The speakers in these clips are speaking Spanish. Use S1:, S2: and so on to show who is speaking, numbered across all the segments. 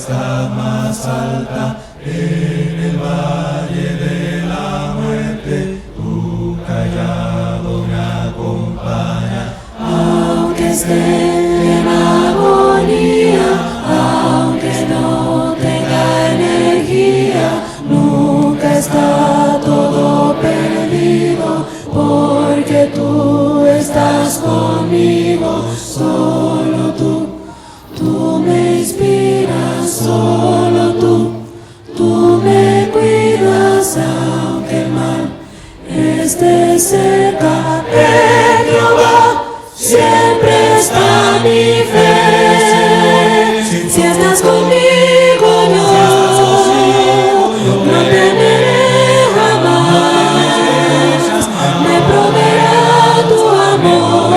S1: tempestad más alta, en el valle de la muerte, tu callado me acompaña.
S2: Aunque esté en agonía, aunque no tenga energía, nunca está todo perdido, porque tú estás conmigo. Solo tú me inspiras, solo tú me cuidas, aunque el mal esté cerca. En Jehová siempre está mi fe. Si estás conmigo yo no temeré jamás. Me proveerá tu amor,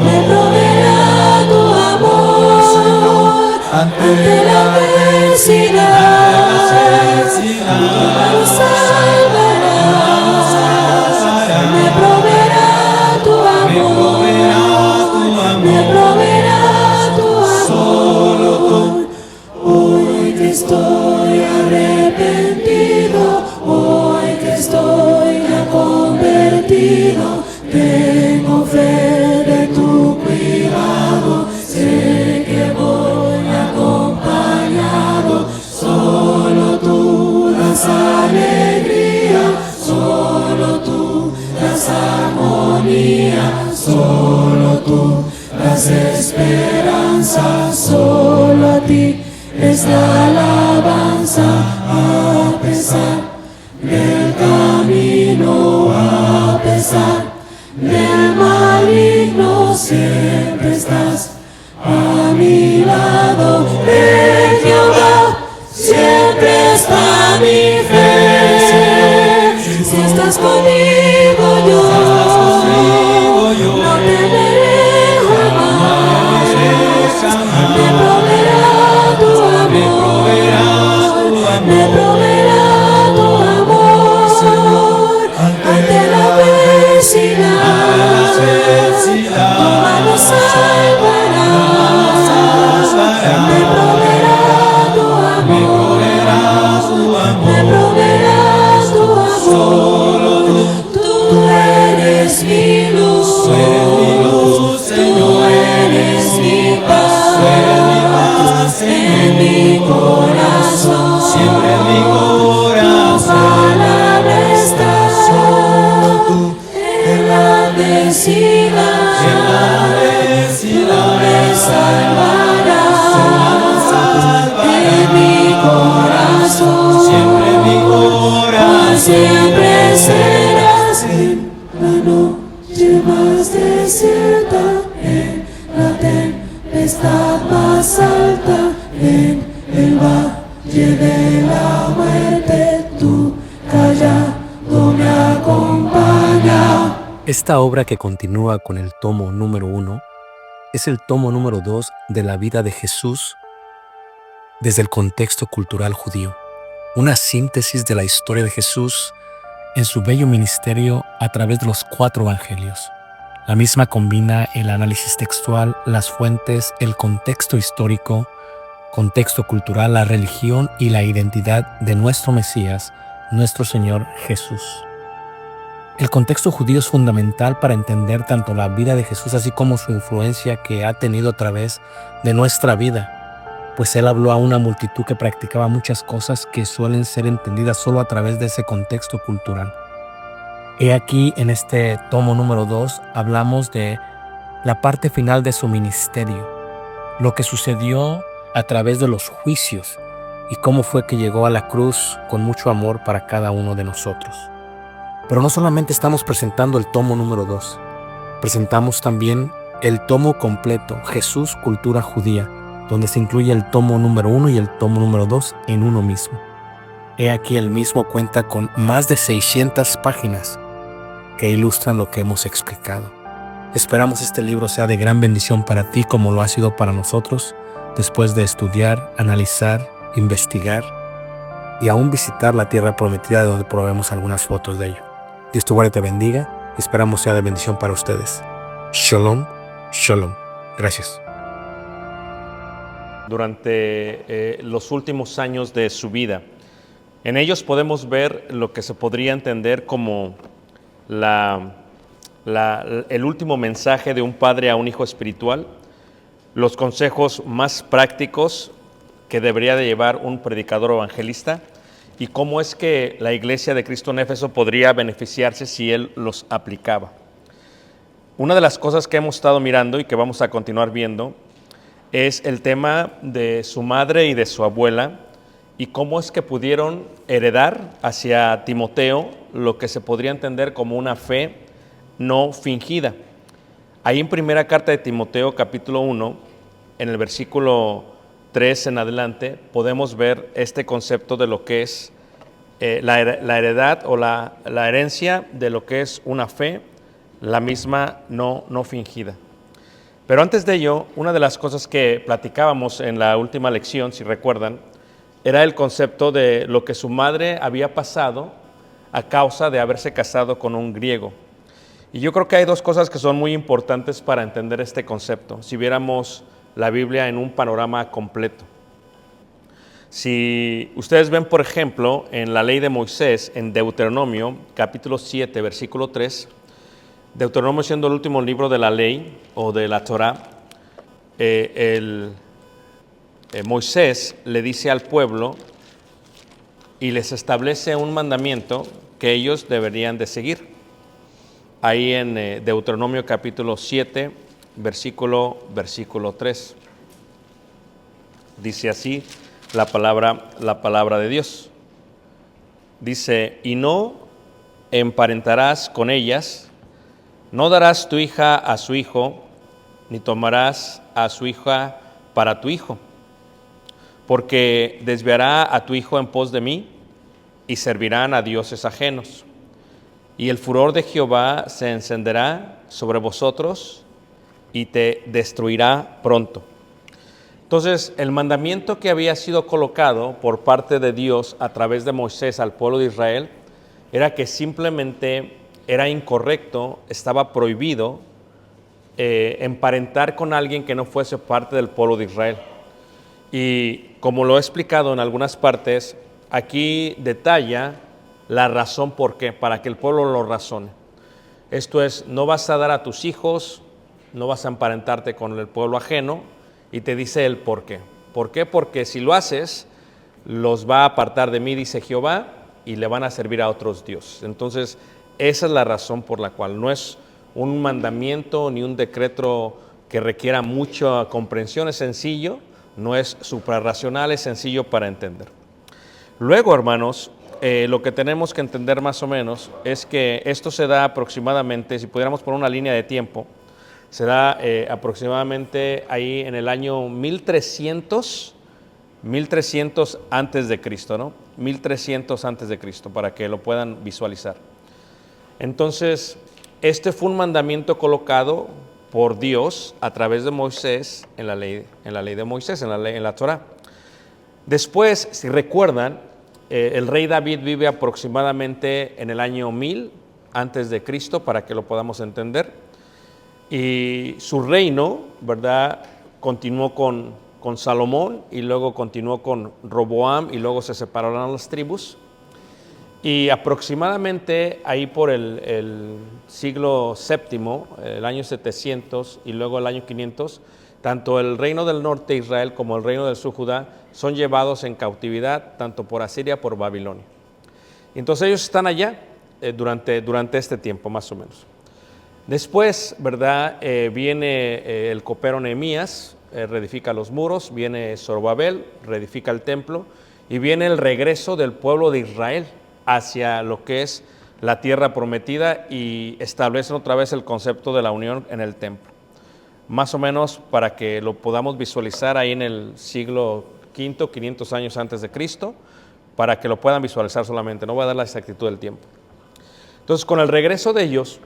S2: me proveerá tu amor. Ante la adversidad, tu mano salvará. Me proveerá tu amor, me proveerá tu amor. Hoy que estoy arrepentido, hoy que estoy ya convertido, tengo fe de tu cuidado, sé que voy acompañado. Solo tú das alegría, solo tú das armonía, solo tú das esperanza, solo a ti es la alabanza. A pesar del camino, a pesar del maligno, siempre estás a mi lado. En Jehová siempre está mi fe. Si estás conmigo yo no temeré jamás. Me proveerá tu amor, me proveerá tu amor. Ante la adversidad, tu mano salvará. Me proveerá tu amor, me proveerá tu amor. Tú eres mi luz, tú eres mi paz, en mi corazón,
S1: siempre en mi corazón.
S2: Tu palabra está en la adversidad, tú me salvarás. En mi corazón,
S1: siempre en mi corazón.
S2: siempre serás. En la noche más desierta, en la tempestad más alta, en el valle de la muerte, tu callado me acompaña.
S3: Esta obra, que continúa con el tomo número 1, es el tomo número 2 de la vida de Jesús desde el contexto cultural judío. Una síntesis de la historia de Jesús en su bello ministerio a través de los 4 evangelios. La misma combina el análisis textual, las fuentes, el contexto histórico, contexto cultural, la religión y la identidad de nuestro Mesías, nuestro Señor Jesús. El contexto judío es fundamental para entender tanto la vida de Jesús así como su influencia que ha tenido a través de nuestra vida, pues Él habló a una multitud que practicaba muchas cosas que suelen ser entendidas solo a través de ese contexto cultural. He aquí, en este tomo número 2, hablamos de la parte final de su ministerio, lo que sucedió a través de los juicios y cómo fue que llegó a la cruz con mucho amor para cada uno de nosotros. Pero no solamente estamos presentando el tomo número 2, presentamos también el tomo completo, Jesús, Cultura Judía, donde se incluye el tomo número 1 y el tomo número 2 en uno mismo. He aquí, el mismo cuenta con más de 600 páginas que ilustran lo que hemos explicado. Esperamos este libro sea de gran bendición para ti como lo ha sido para nosotros, después de estudiar, analizar, investigar y aún visitar la tierra prometida, de donde probemos algunas fotos de ello. Dios te guarde y te bendiga. Esperamos sea de bendición para ustedes. Shalom, shalom. Gracias.
S4: durante los últimos años de su vida. En ellos podemos ver lo que se podría entender como el último mensaje de un padre a un hijo espiritual, los consejos más prácticos que debería de llevar un predicador evangelista y cómo es que la iglesia de Cristo en Éfeso podría beneficiarse si él los aplicaba. Una de las cosas que hemos estado mirando y que vamos a continuar viendo es el tema de su madre y de su abuela y cómo es que pudieron heredar hacia Timoteo lo que se podría entender como una fe no fingida. Ahí en primera carta de Timoteo, capítulo 1, en el versículo 3 en adelante, podemos ver este concepto de lo que es la heredad o la herencia de lo que es una fe, la misma no fingida. Pero antes de ello, una de las cosas que platicábamos en la última lección, si recuerdan, era el concepto de lo que su madre había pasado a causa de haberse casado con un griego. Y yo creo que hay dos cosas que son muy importantes para entender este concepto, si viéramos la Biblia en un panorama completo. Si ustedes ven, por ejemplo, en la ley de Moisés, en Deuteronomio, capítulo 7, versículo 3, Deuteronomio siendo el último libro de la ley o de la Torá, Moisés le dice al pueblo y les establece un mandamiento que ellos deberían de seguir. Ahí en Deuteronomio capítulo 7, versículo 3. Dice así la palabra de Dios. Dice, y no emparentarás con ellas, no darás tu hija a su hijo, ni tomarás a su hija para tu hijo, porque desviará a tu hijo en pos de mí, y servirán a dioses ajenos. Y el furor de Jehová se encenderá sobre vosotros y te destruirá pronto. Entonces, el mandamiento que había sido colocado por parte de Dios a través de Moisés al pueblo de Israel era que simplemente era incorrecto, estaba prohibido emparentar con alguien que no fuese parte del pueblo de Israel. Y como lo he explicado en algunas partes, aquí detalla la razón por qué, para que el pueblo lo razone. Esto es, no vas a dar a tus hijos, no vas a emparentarte con el pueblo ajeno, y te dice el por qué. ¿Por qué? Porque si lo haces, los va a apartar de mí, dice Jehová, y le van a servir a otros dioses. Entonces, esa es la razón por la cual no es un mandamiento ni un decreto que requiera mucha comprensión, es sencillo, no es suprarracional, es sencillo para entender. Luego, hermanos, lo que tenemos que entender más o menos es que esto se da aproximadamente, si pudiéramos poner una línea de tiempo, se da aproximadamente ahí en el año 1300 antes de Cristo, ¿no? 1300 antes de Cristo, para que lo puedan visualizar. Entonces, este fue un mandamiento colocado por Dios a través de Moisés en la ley de Moisés, en la Torá. Después, si recuerdan, el rey David vive aproximadamente en el año 1000 antes de Cristo, para que lo podamos entender. Y su reino, ¿verdad?, continuó con Salomón, y luego continuó con Roboam, y luego se separaron las tribus. Y aproximadamente ahí por el siglo VII, el año 700 y luego el año 500, tanto el reino del norte de Israel como el reino del sur Judá son llevados en cautividad tanto por Asiria por Babilonia. Y entonces ellos están allá durante este tiempo más o menos. Después, ¿verdad?, viene el copero Nehemías, reedifica los muros, viene Zorobabel, reedifica el templo, y viene el regreso del pueblo de Israel hacia lo que es la tierra prometida, y establecen otra vez el concepto de la unión en el templo. Más o menos para que lo podamos visualizar ahí en el siglo V, 500 años antes de Cristo, para que lo puedan visualizar solamente, no voy a dar la exactitud del tiempo. Entonces, con el regreso de ellos,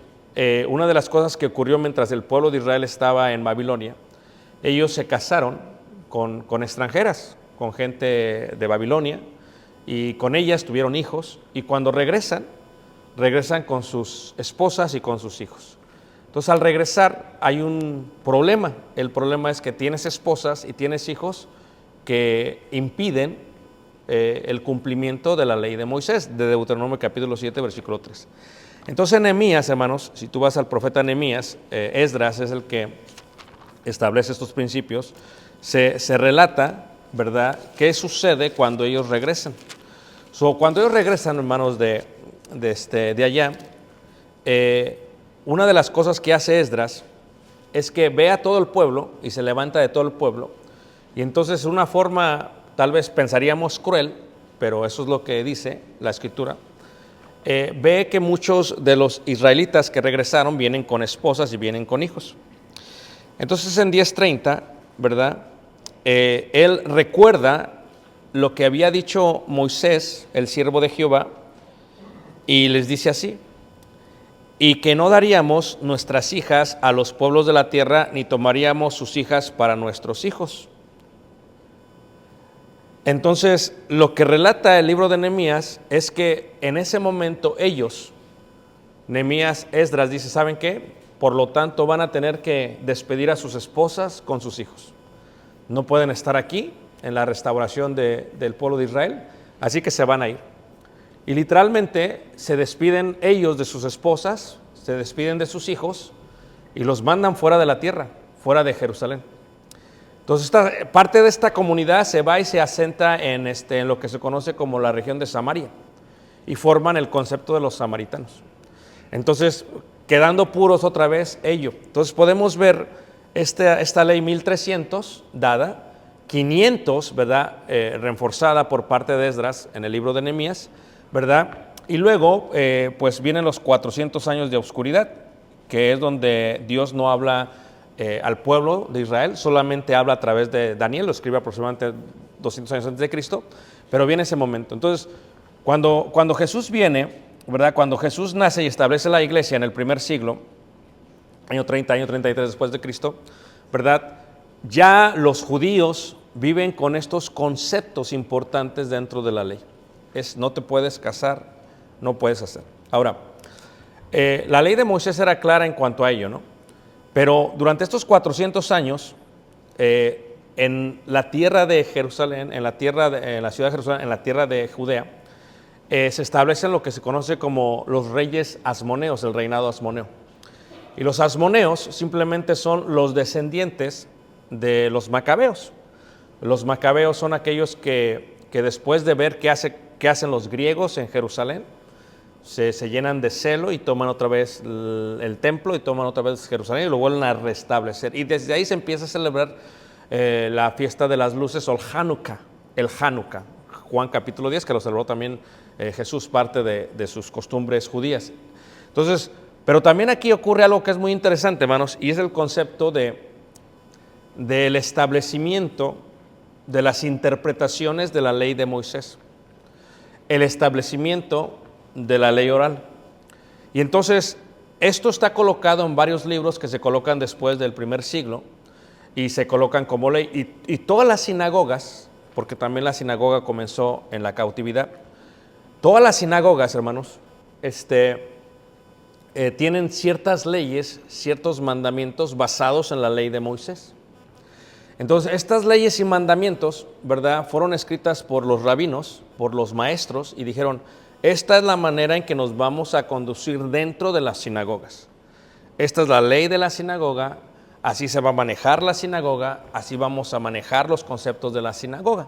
S4: una de las cosas que ocurrió mientras el pueblo de Israel estaba en Babilonia, ellos se casaron con extranjeras, con gente de Babilonia, y con ellas tuvieron hijos, y cuando regresan con sus esposas y con sus hijos. Entonces, al regresar hay un problema. El problema es que tienes esposas y tienes hijos, que impiden el cumplimiento de la ley de Moisés, de Deuteronomio capítulo 7, versículo 3. Entonces Nehemías, hermanos, si tú vas al profeta Nehemías, Esdras es el que establece estos principios, se relata, ¿verdad?, qué sucede cuando ellos regresan. Cuando ellos regresan, hermanos, de allá, una de las cosas que hace Esdras es que ve a todo el pueblo y se levanta de todo el pueblo, y entonces una forma, tal vez pensaríamos cruel, pero eso es lo que dice la Escritura, ve que muchos de los israelitas que regresaron vienen con esposas y vienen con hijos. Entonces en 10:30, ¿verdad?, él recuerda lo que había dicho Moisés, el siervo de Jehová, y les dice así: y que no daríamos nuestras hijas a los pueblos de la tierra, ni tomaríamos sus hijas para nuestros hijos. Entonces, lo que relata el libro de Nehemías es que en ese momento ellos, Nehemías, Esdras, dice, ¿saben qué? Por lo tanto, van a tener que despedir a sus esposas con sus hijos. No pueden estar aquí en la restauración del pueblo de Israel, así que se van a ir. Y literalmente se despiden ellos de sus esposas, se despiden de sus hijos y los mandan fuera de la tierra, fuera de Jerusalén. Entonces, parte de esta comunidad se va y se asenta en lo que se conoce como la región de Samaria y forman el concepto de los samaritanos. Entonces, quedando puros otra vez ellos. Entonces, podemos ver esta ley 1300 dada, 500, ¿verdad?, reforzada por parte de Esdras en el libro de Nehemías, ¿verdad? Y luego, pues vienen los 400 años de oscuridad, que es donde Dios no habla al pueblo de Israel, solamente habla a través de Daniel, lo escribe aproximadamente 200 años antes de Cristo, pero viene ese momento. Entonces, cuando Jesús viene, ¿verdad?, cuando Jesús nace y establece la iglesia en el primer siglo, año 30, año 33 después de Cristo, ¿verdad?, ya los judíos viven con estos conceptos importantes dentro de la ley. No te puedes casar, no puedes hacer. Ahora, la ley de Moisés era clara en cuanto a ello, ¿no? Pero durante estos 400 años, en la tierra de Jerusalén, en la ciudad de Jerusalén, en la tierra de Judea, se establecen lo que se conoce como los reyes asmoneos, el reinado asmoneo. Y los asmoneos simplemente son los descendientes de los macabeos. Los macabeos son aquellos que después de ver qué hacen los griegos en Jerusalén, se llenan de celo y toman otra vez el templo y toman otra vez Jerusalén y lo vuelven a restablecer. Y desde ahí se empieza a celebrar la fiesta de las luces o el Hanukkah. Juan capítulo 10, que lo celebró también Jesús, parte de sus costumbres judías. Entonces, pero también aquí ocurre algo que es muy interesante, hermanos, y es el concepto del establecimiento de las interpretaciones de la ley de Moisés. El establecimiento de la ley oral. Y entonces, esto está colocado en varios libros que se colocan después del primer siglo y se colocan como ley. Y todas las sinagogas, porque también la sinagoga comenzó en la cautividad, todas las sinagogas, hermanos, tienen ciertas leyes, ciertos mandamientos basados en la ley de Moisés. Entonces, estas leyes y mandamientos, ¿verdad?, fueron escritas por los rabinos, por los maestros, y dijeron, esta es la manera en que nos vamos a conducir dentro de las sinagogas. Esta es la ley de la sinagoga, así se va a manejar la sinagoga, así vamos a manejar los conceptos de la sinagoga,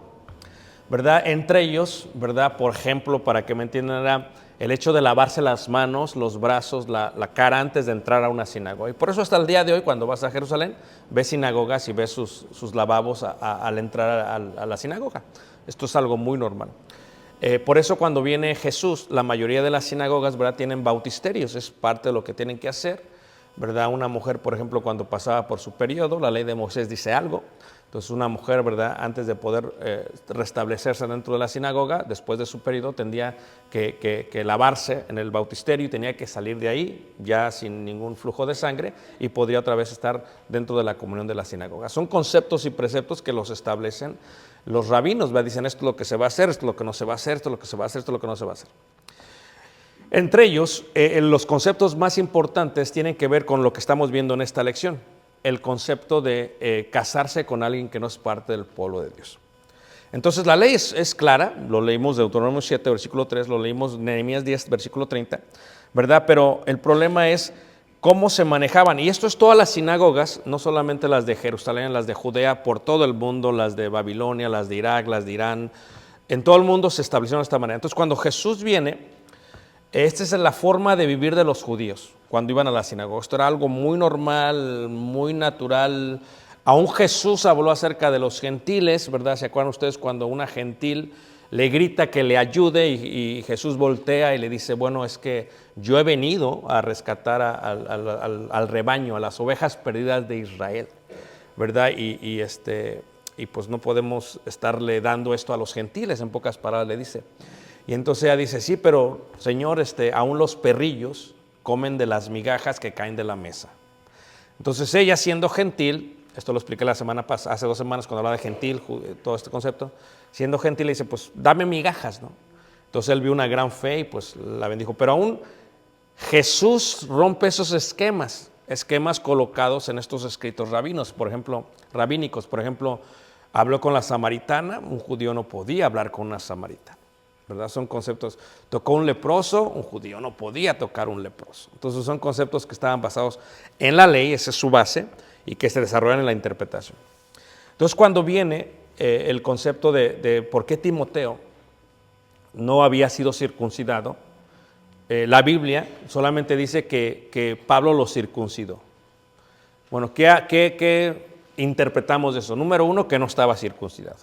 S4: ¿verdad? Entre ellos, ¿verdad?, por ejemplo, para que me entiendan, era el hecho de lavarse las manos, los brazos, la cara antes de entrar a una sinagoga. Y por eso hasta el día de hoy, cuando vas a Jerusalén, ves sinagogas y ves sus lavabos al entrar a la sinagoga. Esto es algo muy normal. Por eso cuando viene Jesús, la mayoría de las sinagogas, ¿verdad?, tienen bautisterios, es parte de lo que tienen que hacer, ¿verdad? Una mujer, por ejemplo, cuando pasaba por su periodo, la ley de Moisés dice algo. Entonces una mujer, ¿verdad?, antes de poder restablecerse dentro de la sinagoga, después de su periodo, tendría que lavarse en el bautisterio y tenía que salir de ahí ya sin ningún flujo de sangre y podría otra vez estar dentro de la comunión de la sinagoga. Son conceptos y preceptos que los establecen los rabinos, ¿verdad? Dicen esto es lo que se va a hacer, esto es lo que no se va a hacer, esto es lo que se va a hacer, esto es lo que no se va a hacer. Entre ellos, los conceptos más importantes tienen que ver con lo que estamos viendo en esta lección, el concepto de casarse con alguien que no es parte del pueblo de Dios. Entonces la ley es clara, lo leímos de Deuteronomio 7, versículo 3, lo leímos Nehemías 10, versículo 30, ¿verdad? Pero el problema es cómo se manejaban. Y esto es todas las sinagogas, no solamente las de Jerusalén, las de Judea, por todo el mundo, las de Babilonia, las de Irak, las de Irán. En todo el mundo se establecieron de esta manera. Entonces cuando Jesús viene, esta es la forma de vivir de los judíos cuando iban a la sinagoga. Esto era algo muy normal, muy natural. Aún Jesús habló acerca de los gentiles, ¿verdad? ¿Se acuerdan ustedes cuando una gentil le grita que le ayude y Jesús voltea y le dice, bueno, es que yo he venido a rescatar al rebaño, a las ovejas perdidas de Israel, ¿verdad? Y pues no podemos estarle dando esto a los gentiles, en pocas palabras le dice. Y entonces ella dice, sí, pero Señor, aún los perrillos comen de las migajas que caen de la mesa. Entonces ella, siendo gentil, esto lo expliqué la semana pasada, hace 2 semanas cuando hablaba de gentil, todo este concepto, siendo gentil le dice, pues dame migajas, ¿no? Entonces él vio una gran fe y pues la bendijo. Pero aún Jesús rompe esos esquemas colocados en estos escritos rabínicos. Por ejemplo, habló con la samaritana, un judío no podía hablar con una samaritana, ¿verdad? Son conceptos. Tocó un leproso, un judío no podía tocar un leproso. Entonces son conceptos que estaban basados en la ley, esa es su base, y que se desarrollan en la interpretación. Entonces cuando viene el concepto de por qué Timoteo no había sido circuncidado, la Biblia solamente dice que Pablo lo circuncidó. Bueno, ¿qué interpretamos de eso? Número 1, que no estaba circuncidado.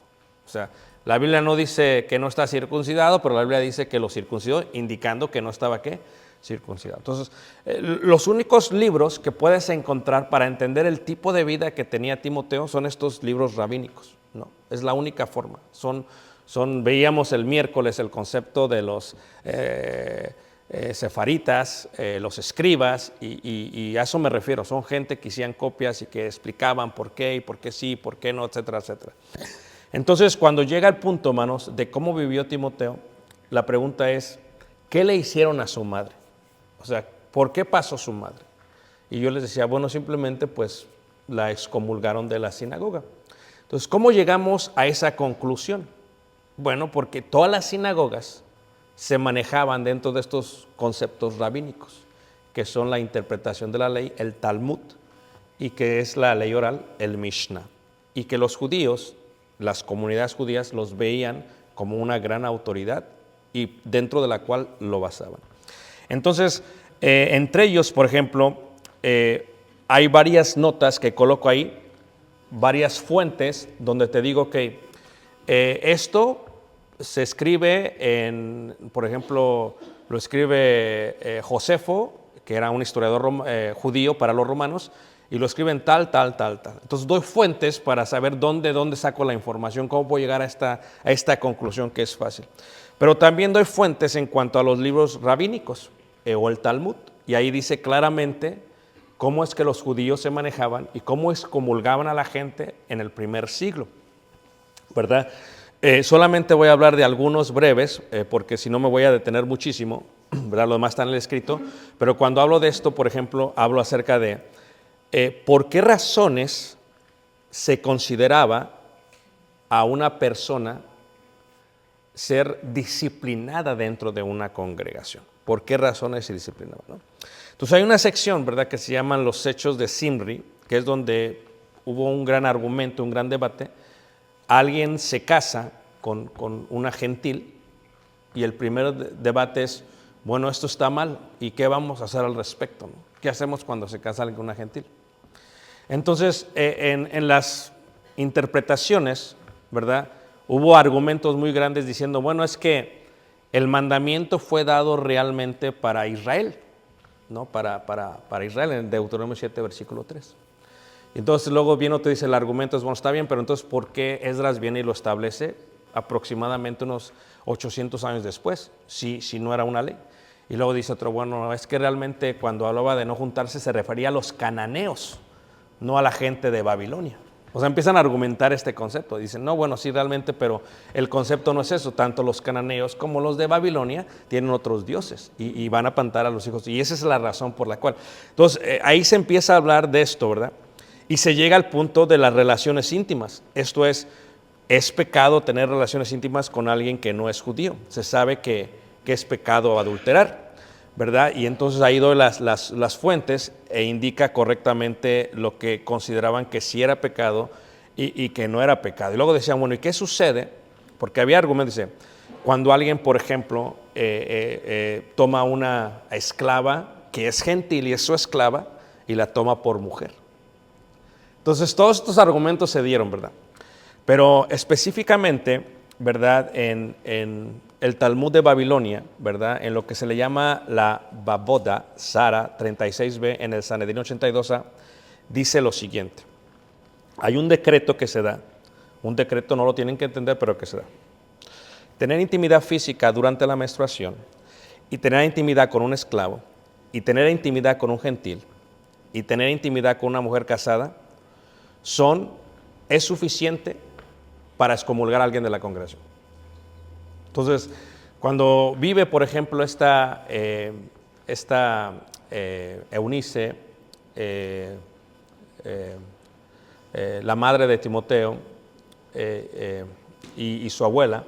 S4: O sea, la Biblia no dice que no está circuncidado, pero la Biblia dice que lo circuncidó, indicando que no estaba, ¿qué? Circuncidado. Entonces, los únicos libros que puedes encontrar para entender el tipo de vida que tenía Timoteo son estos libros rabínicos, ¿no? Es la única forma. Veíamos el miércoles el concepto de los sefaritas, los escribas, y a eso me refiero. Son gente que hacían copias y que explicaban por qué y por qué sí, por qué no, etcétera, etcétera. Entonces, cuando llega el punto, hermanos, de cómo vivió Timoteo, la pregunta es, ¿qué le hicieron a su madre? O sea, ¿por qué pasó su madre? Y yo les decía, bueno, simplemente pues la excomulgaron de la sinagoga. Entonces, ¿cómo llegamos a esa conclusión? Bueno, porque todas las sinagogas se manejaban dentro de estos conceptos rabínicos, que son la interpretación de la ley, el Talmud, y que es la ley oral, el Mishnah. Y que los judíos, las comunidades judías, los veían como una gran autoridad y dentro de la cual lo basaban. Entonces, entre ellos, por ejemplo, hay varias notas que coloco ahí, varias fuentes donde te digo que esto se escribe por ejemplo, lo escribe Josefo, que era un historiador judío para los romanos, y lo escriben tal. Entonces doy fuentes para saber dónde saco la información, cómo puedo llegar a esta conclusión que es fácil. Pero también doy fuentes en cuanto a los libros rabínicos o el Talmud, y ahí dice claramente cómo es que los judíos se manejaban y cómo excomulgaban a la gente en el primer siglo, ¿verdad? Solamente voy a hablar de algunos breves, porque si no me voy a detener muchísimo, ¿verdad? Lo demás está en el escrito, pero cuando hablo de esto, por ejemplo, hablo acerca de por qué razones se consideraba a una persona ser disciplinada dentro de una congregación. ¿Por qué razones se disciplinaba, ¿no? Entonces hay una sección, ¿verdad?, que se llaman los Hechos de Zimri, que es donde hubo un gran argumento, un gran debate. Alguien se casa con una gentil y el primer debate es, bueno, esto está mal, ¿y qué vamos a hacer al respecto, ¿no? ¿Qué hacemos cuando se casa alguien con una gentil? Entonces, en las interpretaciones, ¿verdad?, hubo argumentos muy grandes diciendo, bueno, es que el mandamiento fue dado realmente para Israel, ¿no? Para Israel, en Deuteronomio 7, versículo 3. Entonces luego viene otro y dice, el argumento es, bueno, está bien, pero entonces, ¿por qué Esdras viene y lo establece aproximadamente unos 800 años después, si no era una ley? Y luego dice otro, bueno, es que realmente cuando hablaba de no juntarse se refería a los cananeos, no a la gente de Babilonia. O sea, empiezan a argumentar este concepto. Dicen, no, bueno, sí, realmente, pero el concepto no es eso. Tanto los cananeos como los de Babilonia tienen otros dioses y van a espantar a los hijos. Y esa es la razón por la cual. Entonces, ahí se empieza a hablar de esto, ¿verdad? Y se llega al punto de las relaciones íntimas. Esto es, es pecado tener relaciones íntimas con alguien que no es judío. Se sabe que es pecado adulterar, ¿verdad? Y entonces ahí doy las fuentes e indica correctamente lo que consideraban que sí era pecado y que no era pecado. Y luego decían, bueno, ¿y qué sucede? Porque había argumentos, dice, cuando alguien, por ejemplo, toma una esclava que es gentil y es su esclava y la toma por mujer. Entonces todos estos argumentos se dieron, ¿verdad? Pero específicamente, ¿verdad? En el Talmud de Babilonia, ¿verdad? En lo que se le llama la Baboda, Sara 36b, en el Sanedrín 82a, dice lo siguiente. Hay un decreto que se da, un decreto no lo tienen que entender, pero que se da. Tener intimidad física durante la menstruación y tener intimidad con un esclavo y tener intimidad con un gentil y tener intimidad con una mujer casada es suficiente para excomulgar a alguien de la congregación. Entonces, cuando vive, por ejemplo, esta Eunice, la madre de Timoteo y su abuela,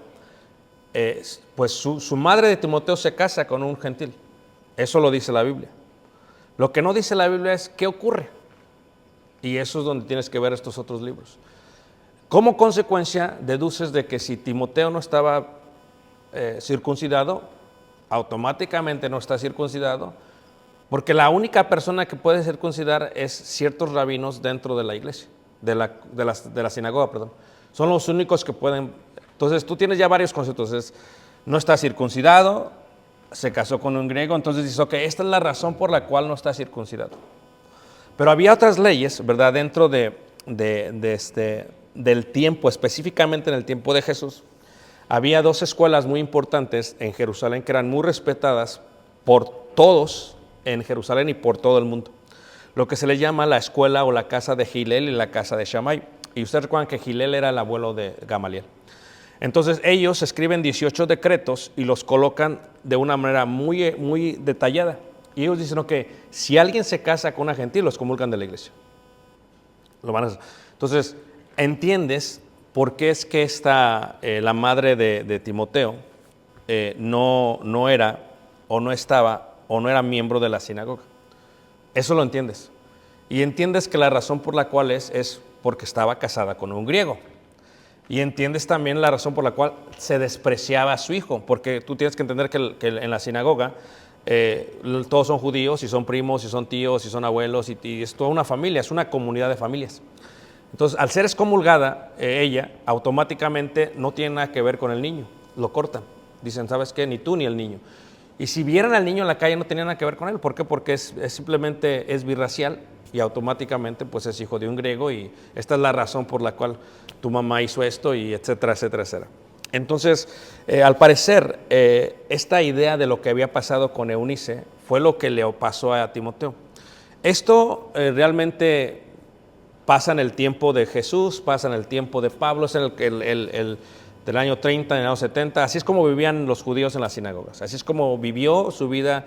S4: pues su madre de Timoteo se casa con un gentil. Eso lo dice la Biblia. Lo que no dice la Biblia es qué ocurre. Y eso es donde tienes que ver estos otros libros. Como consecuencia, deduces de que si Timoteo no estaba circuncidado, automáticamente no está circuncidado, porque la única persona que puede circuncidar es ciertos rabinos dentro de la iglesia, de la sinagoga, perdón. Son los únicos que pueden. Entonces tú tienes ya varios conceptos. Entonces, no está circuncidado, se casó con un griego, entonces dices, ok, esta es la razón por la cual no está circuncidado. Pero había otras leyes, ¿verdad? Dentro del tiempo, específicamente en el tiempo de Jesús, había dos escuelas muy importantes en Jerusalén que eran muy respetadas por todos en Jerusalén y por todo el mundo. Lo que se le llama la escuela o la casa de Gilel y la casa de Shammai. Y ustedes recuerdan que Gilel era el abuelo de Gamaliel. Entonces ellos escriben 18 decretos y los colocan de una manera muy, muy detallada. Y ellos dicen que si alguien se casa con una gentil, los excomulgan de la iglesia. Entonces, entiendes por qué es que la madre de Timoteo no era o no estaba o no era miembro de la sinagoga. Eso lo entiendes. Y entiendes que la razón por la cual es porque estaba casada con un griego. Y entiendes también la razón por la cual se despreciaba a su hijo, porque tú tienes que entender que en la sinagoga todos son judíos, y son primos, y son tíos, y son abuelos, y es toda una familia, es una comunidad de familias. Entonces, al ser excomulgada, ella automáticamente no tiene nada que ver con el niño, lo cortan. Dicen, ¿sabes qué? Ni tú ni el niño. Y si vieran al niño en la calle no tenía nada que ver con él. ¿Por qué? Porque simplemente es birracial y automáticamente pues es hijo de un griego y esta es la razón por la cual tu mamá hizo esto y etcétera, etcétera, etcétera. Entonces, al parecer, esta idea de lo que había pasado con Eunice fue lo que le pasó a Timoteo. Esto realmente pasa en el tiempo de Jesús, pasa en el tiempo de Pablo, es en del año 30, en el año 70, así es como vivían los judíos en las sinagogas, así es como vivió su vida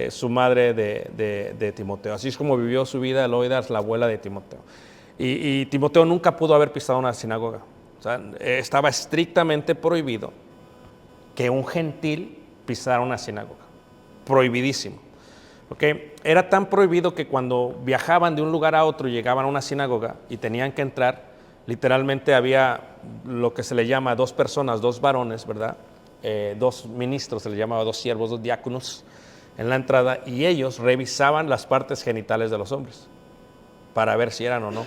S4: su madre de Timoteo, así es como vivió su vida Loidas, la abuela de Timoteo. Y Timoteo nunca pudo haber pisado una sinagoga. O sea, estaba estrictamente prohibido que un gentil pisara una sinagoga, prohibidísimo. ¿Okay? Era tan prohibido que cuando viajaban de un lugar a otro y llegaban a una sinagoga y tenían que entrar, literalmente había lo que se le llama dos personas, dos varones, ¿verdad? Dos ministros, se les llamaba dos siervos, dos diáconos en la entrada, y ellos revisaban las partes genitales de los hombres para ver si eran o no.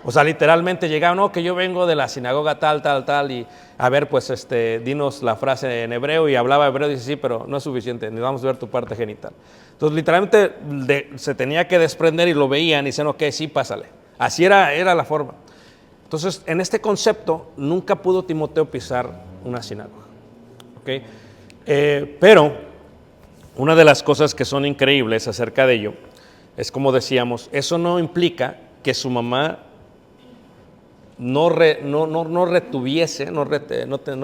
S4: O sea, literalmente llegaban, no, que yo vengo de la sinagoga tal, y a ver, pues dinos la frase en hebreo, y hablaba hebreo, y dice, sí, pero no es suficiente, necesitamos ver tu parte genital. Entonces, literalmente se tenía que desprender y lo veían y decían, ok, sí, pásale. Así era la forma. Entonces, en este concepto, nunca pudo Timoteo pisar una sinagoga. ¿Okay? Pero, una de las cosas que son increíbles acerca de ello, es como decíamos, eso no implica que su mamá no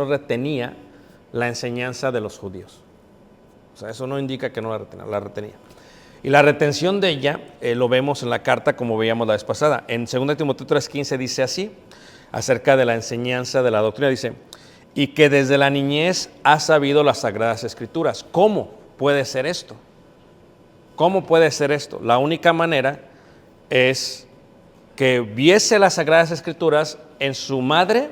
S4: retenía la enseñanza de los judíos. O sea, eso no indica que no la retenía. Y la retención de ella lo vemos en la carta como veíamos la vez pasada. En 2 Timoteo 3:15 dice así: acerca de la enseñanza de la doctrina. Dice, y que desde la niñez ha sabido las Sagradas Escrituras. ¿Cómo puede ser esto? ¿Cómo puede ser esto? La única manera es que viese las Sagradas Escrituras en su madre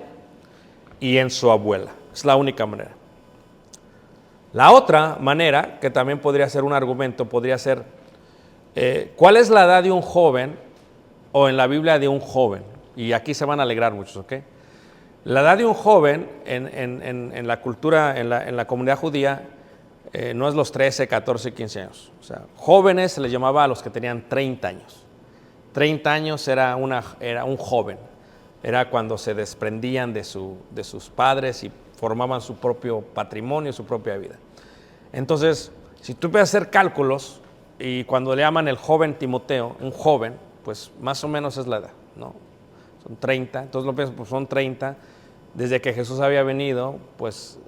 S4: y en su abuela. Es la única manera. La otra manera, que también podría ser un argumento, podría ser, ¿cuál es la edad de un joven o en la Biblia de un joven? Y aquí se van a alegrar muchos, ¿ok? La edad de un joven en la cultura, en la comunidad judía, no es los 13, 14, 15 años. O sea, jóvenes se les llamaba a los que tenían 30 años. 30 años era un joven. Era cuando se desprendían de sus padres y formaban su propio patrimonio, su propia vida. Entonces, si tú puedes hacer cálculos, y cuando le llaman el joven Timoteo, un joven, pues más o menos es la edad, ¿no? Son 30, entonces lo piensas, pues son 30. Desde que Jesús había venido, pues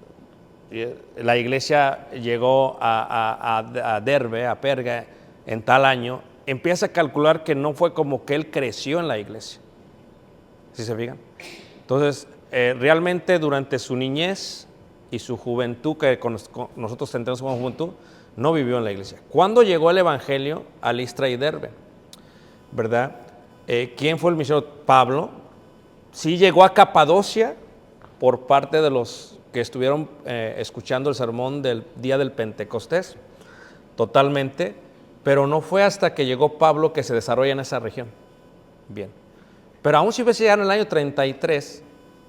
S4: la iglesia llegó a Derbe, a Perga, en tal año. Empieza a calcular que no fue como que él creció en la iglesia. ¿Sí se fijan? Entonces, realmente durante su niñez y su juventud, que nosotros entendemos como juventud, no vivió en la iglesia. ¿Cuándo llegó el evangelio a Listra y Derbe? ¿Verdad? ¿Quién fue el misionero? Pablo. Sí llegó a Capadocia por parte de los que estuvieron escuchando el sermón del día del Pentecostés, totalmente, pero no fue hasta que llegó Pablo que se desarrolla en esa región. Bien. Pero aún si hubiese llegado en el año 33,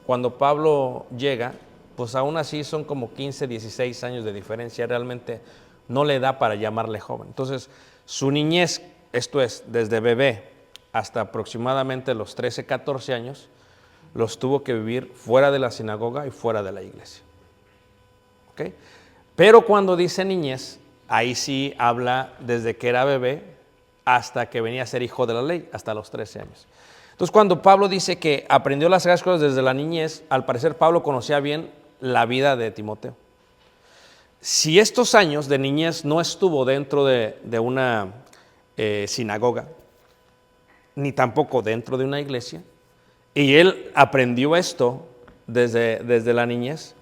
S4: cuando Pablo llega, pues aún así son como 15, 16 años de diferencia, realmente no le da para llamarle joven. Entonces, su niñez, esto es, desde bebé hasta aproximadamente los 13, 14 años, los tuvo que vivir fuera de la sinagoga y fuera de la iglesia. ¿Okay? Pero cuando dice niñez, ahí sí habla desde que era bebé hasta que venía a ser hijo de la ley, hasta los 13 años. Entonces, cuando Pablo dice que aprendió las Sagradas Escrituras desde la niñez, al parecer Pablo conocía bien la vida de Timoteo. Si estos años de niñez no estuvo dentro de una sinagoga, ni tampoco dentro de una iglesia, y él aprendió esto desde la niñez,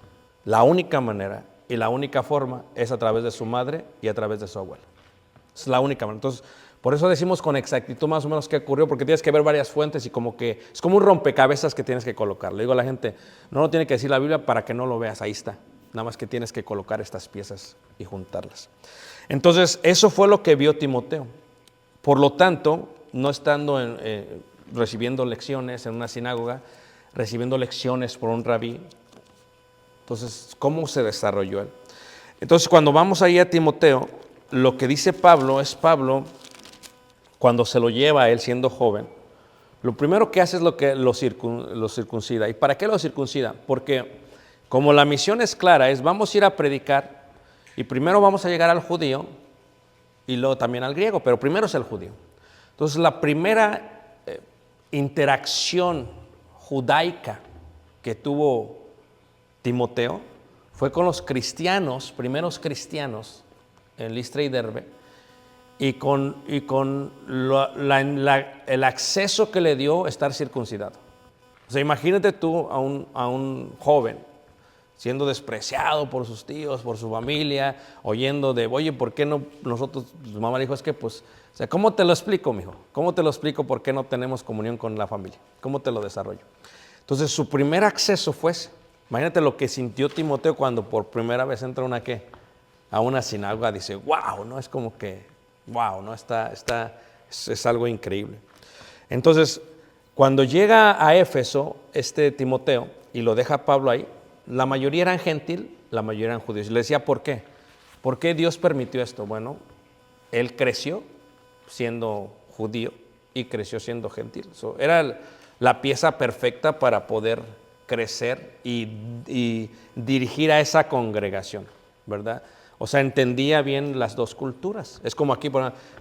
S4: la única manera y la única forma es a través de su madre y a través de su abuela. Es la única manera. Entonces, por eso decimos con exactitud más o menos qué ocurrió, porque tienes que ver varias fuentes y como que es como un rompecabezas que tienes que colocar. Le digo a la gente, no lo tiene que decir la Biblia para que no lo veas, ahí está. Nada más que tienes que colocar estas piezas y juntarlas. Entonces, eso fue lo que vio Timoteo. Por lo tanto, no estando recibiendo lecciones en una sinagoga, recibiendo lecciones por un rabí, entonces, ¿cómo se desarrolló él? Entonces, cuando vamos ahí a Timoteo, lo que dice Pablo es Pablo, cuando se lo lleva a él siendo joven, lo primero que hace es lo que lo circuncida. ¿Y para qué lo circuncida? Porque como la misión es clara, vamos a ir a predicar y primero vamos a llegar al judío y luego también al griego, pero primero es el judío. Entonces, la primera interacción judaica que tuvo Timoteo fue con los cristianos, primeros cristianos en Listra y Derbe, y con el acceso que le dio estar circuncidado. O sea, imagínate tú a un joven siendo despreciado por sus tíos, por su familia, oyendo de, oye, ¿por qué no nosotros? Su mamá le dijo, es que pues, o sea, ¿cómo te lo explico, mijo? ¿Cómo te lo explico por qué no tenemos comunión con la familia? ¿Cómo te lo desarrollo? Entonces, su primer acceso fue ese. Imagínate lo que sintió Timoteo cuando por primera vez entra a una sinagoga. Dice, wow, ¿no? Es como que, wow, ¿no? Es algo increíble. Entonces, cuando llega a Éfeso, Timoteo, y lo deja Pablo ahí, la mayoría eran gentil, la mayoría eran judíos. Y le decía, ¿por qué? ¿Por qué Dios permitió esto? Bueno, él creció siendo judío y creció siendo gentil. Era la pieza perfecta para poder crecer y dirigir a esa congregación, ¿verdad? O sea, entendía bien las dos culturas. Es como aquí,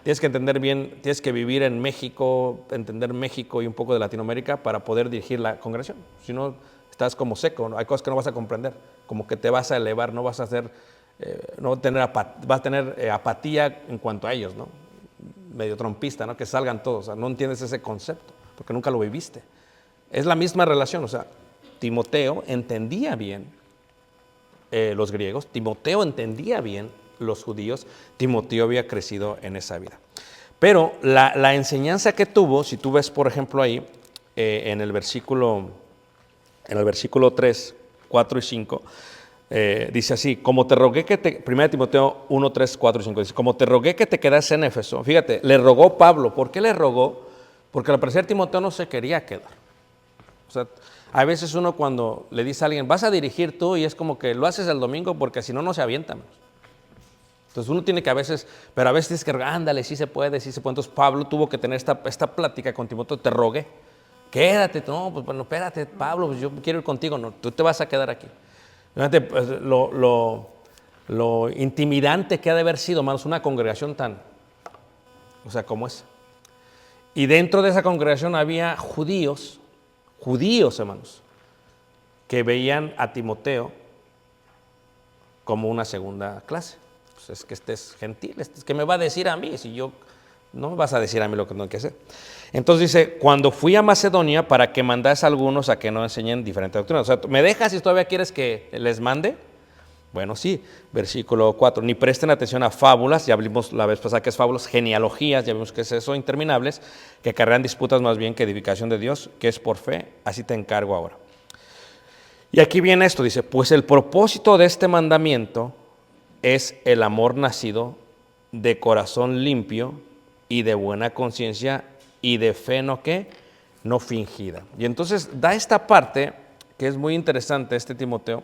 S4: tienes que entender bien, tienes que vivir en México, entender México y un poco de Latinoamérica para poder dirigir la congregación. Si no, estás como seco, ¿no? Hay cosas que no vas a comprender, como que te vas a elevar, no vas a hacer, vas a tener apatía en cuanto a ellos, ¿no? Medio trompista, ¿no? Que salgan todos, o sea, no entiendes ese concepto, porque nunca lo viviste. Es la misma relación, o sea, Timoteo entendía bien los griegos, Timoteo entendía bien los judíos, Timoteo había crecido en esa vida. Pero la enseñanza que tuvo, si tú ves, por ejemplo, ahí, en el versículo 3, 4 y 5, dice así, como te rogué que te, 1 Timoteo 1, 3, 4 y 5, dice, como te rogué que te quedases en Éfeso. Fíjate, le rogó Pablo. ¿Por qué le rogó? Porque al parecer Timoteo no se quería quedar. O sea, a veces uno cuando le dice a alguien, vas a dirigir tú, y es como que lo haces el domingo porque si no, no se avientan. Entonces uno tiene que a veces, pero a veces tienes que rogar, ándale, sí se puede, sí se puede. Entonces Pablo tuvo que tener esta plática con Timoteo, te rogué, quédate. No, pues bueno, espérate, Pablo, pues yo quiero ir contigo. No, tú te vas a quedar aquí. Fíjate, pues, lo intimidante que ha de haber sido, hermanos, una congregación tan, o sea, como esa. Y dentro de esa congregación había judíos, hermanos, que veían a Timoteo como una segunda clase. Pues es que este es gentil, ¿qué me va a decir a mí? Si yo, no me vas a decir a mí lo que tengo que hacer. Entonces dice, cuando fui a Macedonia para que mandase a algunos a que no enseñen diferentes doctrinas. O sea, ¿me dejas si todavía quieres que les mande? Bueno, sí, versículo 4, ni presten atención a fábulas, ya vimos la vez pasada que es fábulas, genealogías, ya vimos que es eso, interminables, que acarrean disputas más bien que edificación de Dios, que es por fe, así te encargo ahora. Y aquí viene esto, dice, pues el propósito de este mandamiento es el amor nacido de corazón limpio y de buena conciencia y de fe no fingida. Y entonces da esta parte que es muy interesante, Timoteo.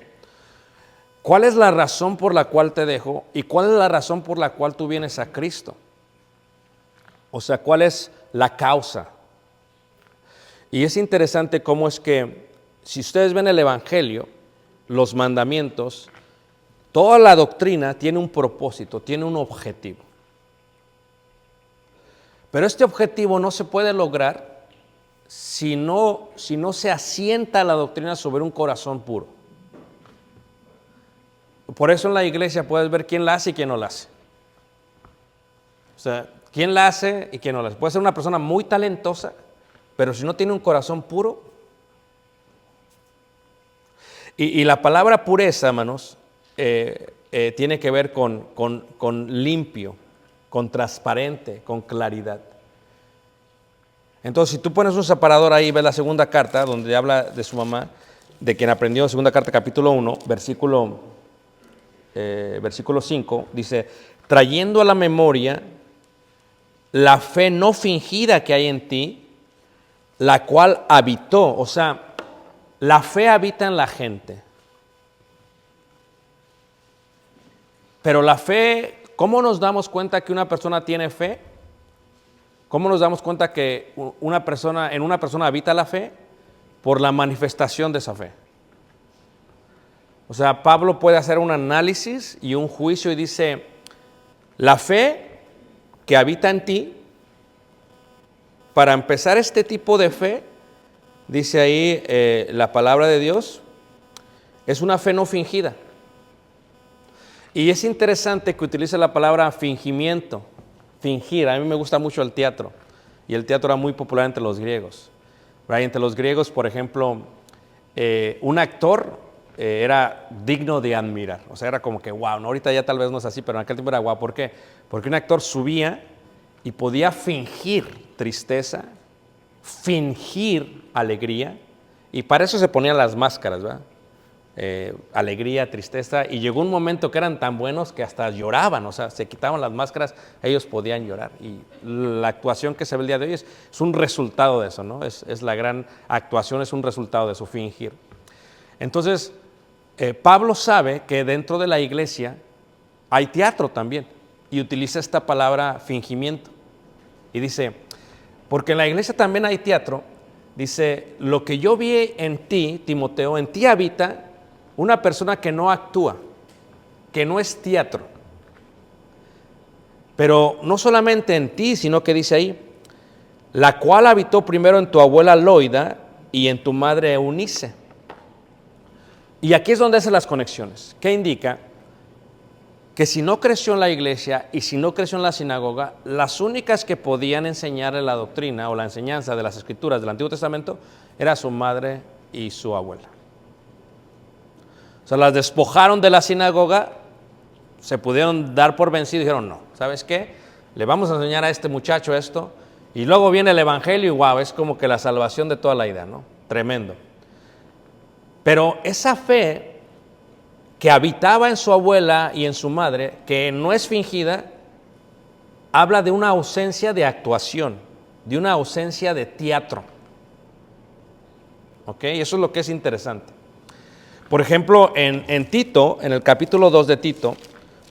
S4: ¿Cuál es la razón por la cual te dejo y cuál es la razón por la cual tú vienes a Cristo? O sea, ¿cuál es la causa? Y es interesante cómo es que, si ustedes ven el Evangelio, los mandamientos, toda la doctrina tiene un propósito, tiene un objetivo. Pero este objetivo no se puede lograr si no se asienta la doctrina sobre un corazón puro. Por eso en la iglesia puedes ver quién la hace y quién no la hace. O sea, quién la hace y quién no la hace. Puede ser una persona muy talentosa, pero si no tiene un corazón puro. Y la palabra pureza, hermanos, tiene que ver con limpio, con transparente, con claridad. Entonces, si tú pones un separador ahí, ves la segunda carta, donde habla de su mamá, de quien aprendió, segunda carta, capítulo 1, versículo 5, dice, trayendo a la memoria la fe no fingida que hay en ti, la cual habitó, o sea, la fe habita en la gente. Pero la fe, ¿cómo nos damos cuenta que una persona tiene fe? ¿Cómo nos damos cuenta que en una persona habita la fe? Por la manifestación de esa fe. O sea, Pablo puede hacer un análisis y un juicio y dice, la fe que habita en ti, para empezar este tipo de fe, dice ahí la palabra de Dios, es una fe no fingida. Y es interesante que utilice la palabra fingimiento, fingir. A mí me gusta mucho el teatro, y el teatro era muy popular entre los griegos. Entre los griegos, por ejemplo, un actor era digno de admirar. O sea, era como que wow, ¿no? Ahorita ya tal vez no es así, pero en aquel tiempo era wow. ¿Por qué? Porque un actor subía y podía fingir tristeza, fingir alegría, y para eso se ponían las máscaras, ¿verdad? Alegría, tristeza, y llegó un momento que eran tan buenos que hasta lloraban, o sea, se quitaban las máscaras, ellos podían llorar, y la actuación que se ve el día de hoy es un resultado de eso, ¿no? Es la gran actuación, es un resultado de su fingir. Entonces, Pablo sabe que dentro de la iglesia hay teatro también, y utiliza esta palabra fingimiento, y dice, porque en la iglesia también hay teatro, dice, lo que yo vi en ti, Timoteo, en ti habita una persona que no actúa, que no es teatro. Pero no solamente en ti, sino que dice ahí, la cual habitó primero en tu abuela Loida y en tu madre Eunice. Y aquí es donde hacen las conexiones. ¿Qué indica? Que si no creció en la iglesia y si no creció en la sinagoga, las únicas que podían enseñarle la doctrina o la enseñanza de las escrituras del Antiguo Testamento era su madre y su abuela. O sea, las despojaron de la sinagoga, se pudieron dar por vencidos y dijeron, no, ¿sabes qué? Le vamos a enseñar a este muchacho esto, y luego viene el evangelio y wow, es como que la salvación de toda la vida, ¿no? Tremendo. Pero esa fe que habitaba en su abuela y en su madre, que no es fingida, habla de una ausencia de actuación, de una ausencia de teatro. ¿Ok? Eso es lo que es interesante. Por ejemplo, en Tito, en el capítulo 2 de Tito,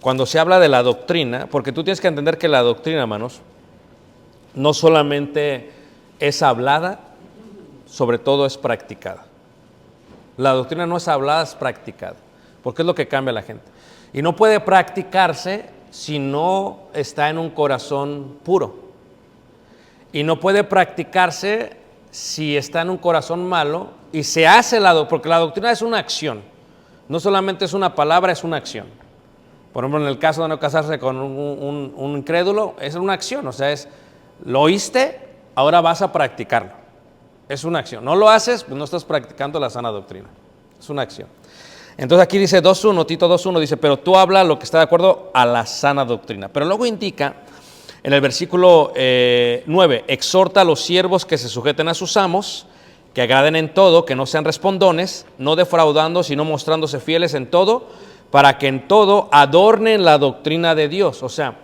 S4: cuando se habla de la doctrina, porque tú tienes que entender que la doctrina, hermanos, no solamente es hablada, sobre todo es practicada. La doctrina no es hablada, es practicada, porque es lo que cambia a la gente. Y no puede practicarse si no está en un corazón puro. Y no puede practicarse si está en un corazón malo y se hace porque la doctrina es una acción. No solamente es una palabra, es una acción. Por ejemplo, en el caso de no casarse con un incrédulo, es una acción. O sea, lo oíste, ahora vas a practicarlo. Es una acción. No lo haces, pues no estás practicando la sana doctrina. Es una acción. Entonces aquí dice 2.1, Tito 2.1, dice, pero tú habla lo que está de acuerdo a la sana doctrina. Pero luego indica en el versículo 9, exhorta a los siervos que se sujeten a sus amos, que agraden en todo, que no sean respondones, no defraudando, sino mostrándose fieles en todo, para que en todo adornen la doctrina de Dios. O sea,